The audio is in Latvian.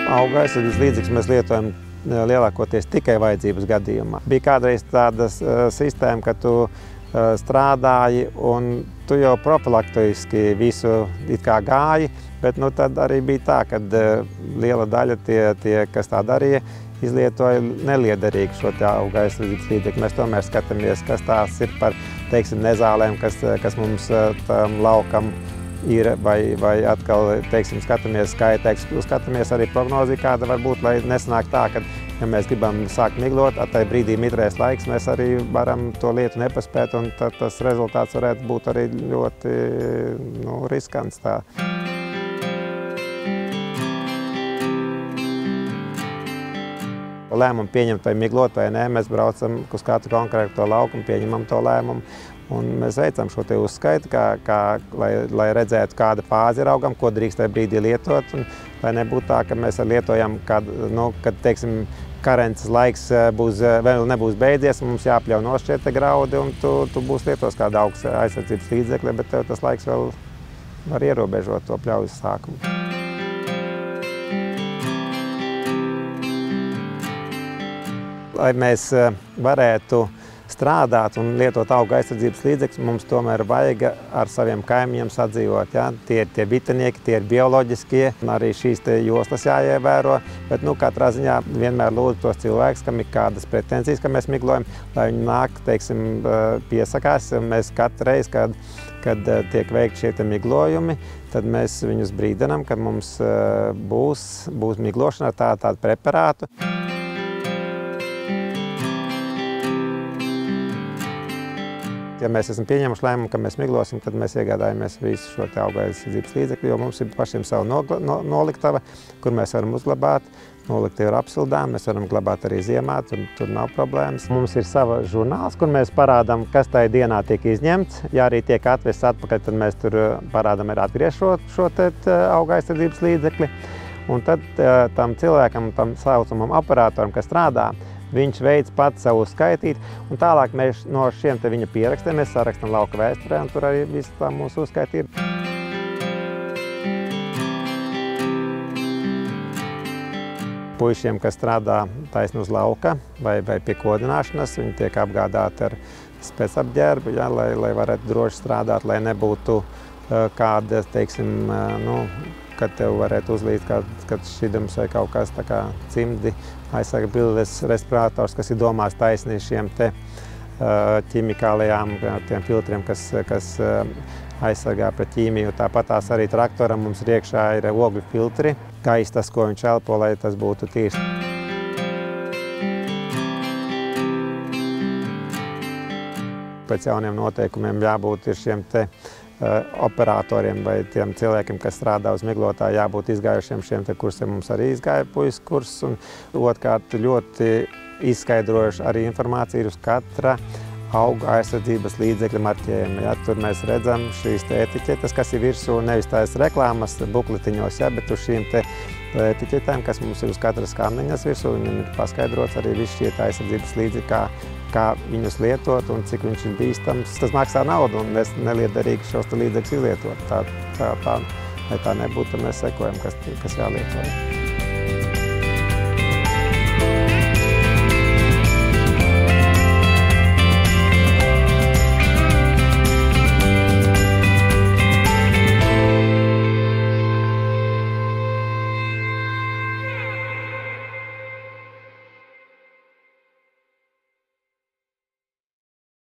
Auga aizsardzības līdzekļus mēs lietojam lielākoties tikai vajadzības gadījumā. Bija kādreiz tāda sistēma, ka tu strādāji un tu jau profilaktiski visu it kā gāji, bet tad arī bija tā, ka liela daļa tie, kas tā darīja, izlietoja neliederīgi šo auga aizsardzības līdzekļu. Mēs tomēr skatāmies, kas tās ir par, teiksim, nezālēm, kas mums tam laukam ir, vai atkal, teiksim, skatāmies skaitēks, skatāmies arī prognozi, kāda var būt, lai nesanāk tā, ka, ja mēs gribam sākt miglot, tajā brīdī mitrēs laiks, mēs arī varam to lietu nepaspēt, un tad tas rezultāts varētu būt arī ļoti riskants tā. Lēmumu pieņemt vai miglot vai nē, mēs braucam uz katru konkrēto laukumu, pieņemam to lēmumu. Un mēs veicam šo te uzskaitu, lai redzētu, kāda fāze ir augam, ko drīkst tajā brīdī lietot. Un, lai nebūtu tā, ka mēs lietojam, kad teiksim, karences laiks vēl nebūs beidzies, un mums jāpļauj nost šie te graudi, un tu būs lietos kādu auga aizsardzības līdzekli, bet tev tas laiks vēl var ierobežot to pļaujas sākumu. Lai mēs varētu strādāt un lietot auga aizsardzības līdzekļus, mums tomēr vajag ar saviem kaimiņiem sadzīvot. Ja? Tie ir tie bitinieki, tie ir bioloģiskie, un arī šīs te joslas jāievēro. Bet katrā ziņā vienmēr lūdzu tos cilvēkus, kam ir kādas pretenzijas, ka mēs miglojam, lai viņi nāk, teiksim, piesakās. Mēs katru reizi, kad tiek veikti šie te miglojumi, tad mēs viņus brīdinām, kad mums būs miglošana ar tādu preparātu. Ja mēs esam pieņēmuši lēmumu, ka mēs miglosim, tad mēs iegādājamies visu šo auga aizsardzības līdzekļu, jo mums ir pašiem savu noliktava, kur mēs varam uzglabāt. Noliktava ir apsildām, mēs varam glabāt arī ziemā, tur nav problēmas. Mums ir sava žurnāls, kur mēs parādām, kas tajā dienā tiek izņemts. Ja arī tiek atvests atpakaļ, tad mēs tur parādām arī atgriezt šo auga aizsardzības līdzekli. Un tad tam cilvēkam, tam saucamam operatoram, kas strādā, viņš veids pats savu uzskaitīt, un tālāk mēs no šiem te viņa pierakstiem mēs sarakstam lauka vēsturē, un tur arī viss tā mūsu uzskaita ir. Puišiem, kas strādā taisni uz lauka vai pie kodināšanas, viņi tiek apgādāti ar spēcapģērbu, ja, lai varētu droši strādāt, lai nebūtu kāda, teiksim, kad tev varētu uzlīt kāds šķidrums vai kaut kas tā kā cimdi, aizsarga bildes respirators, kas ir domāts taisni šiem te ķimikālajām, tiem filtriem, kas aizsargā pret ķīmiju. Tāpat tās arī traktoram mums iekšā ir ogļu filtri, gaiss tas, ko viņš elpo, lai tas būtu tīrs. Pēc jauniem noteikumiem jābūt ir šiem te operatoriem vai tiem cilvēkiem, kas strādā uz miglotāju, jābūt izgājušiem šiem te kursiem. Mums arī izgāja puikas kurs, un otrkārt ļoti izskaidrojuši arī informāciju uz katra auga aizsardzības līdzekļa marķējuma. Ja? Tur mēs redzam šīs te etiķetes, kas ir virsū, nevis tās reklāmas bukletiņos, ja? Bet uz šīm te etiķetēm, kas mums ir uz katras kāmniņas virsū, viņam ir paskaidrots arī viss šie aizsardzības līdzekļi, kā viņus lietot un cik viņš ir bīstams. Tas maksā naudu un mēs neliederīgi šos līdzekļus izlietot. Lai tā nebūtu, mēs sekojam, kas jālieto.